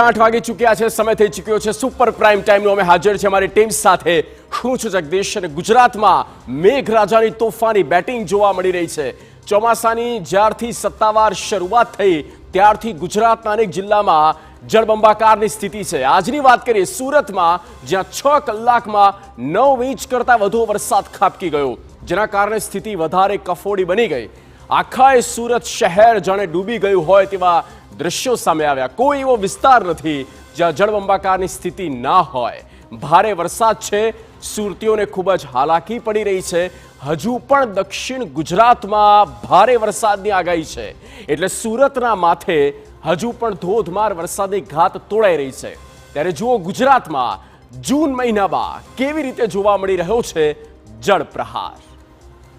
8 વાગી ચૂક્યા છે, સમય થઈ ચૂક્યો છે સુપર પ્રાઇમ ટાઈમનો. અમે હાજર છે અમારી ટીમ સાથે. હું છું જગદીશ અને ગુજરાતમાં મેઘરાજાની તોફાની બેટિંગ જોવા મળી રહી છે. ચોમાસાની જ્યારથી સત્તાવાર શરૂઆત થઈ ત્યારથી ગુજરાતના અનેક જિલ્લામાં જળબંબાકારની સ્થિતિ છે. આજની વાત કરીએ સુરતમાં, જ્યાં 6 કલાકમાં 9 ઇંચ કરતાં વધુ વરસાદ ખાબકી ગયો, જેના કારણે સ્થિતિ વધારે કફોડી બની ગઈ. આખા સુરત શહેર જાણે ડૂબી ગયું હોય તેવા દ્રશ્યો સામે આવ્યા. કોઈ એવો વિસ્તાર નથી જ્યાં જળબંબાકારની સ્થિતિ ના હોય. ભારે વરસાદ છે, સુરતીઓને ખૂબ જ હાલાકી પડી રહી છે. હજુ પણ દક્ષિણ ગુજરાતમાં ભારે વરસાદની આગાહી છે, એટલે સુરતના માથે હજુ પણ ધોધમાર વરસાદની ઘાત તોડાઈ રહી છે. ત્યારે જુઓ ગુજરાતમાં જૂન મહિનામાં કેવી રીતે જોવા મળી રહ્યો છે જળપ્રહાર.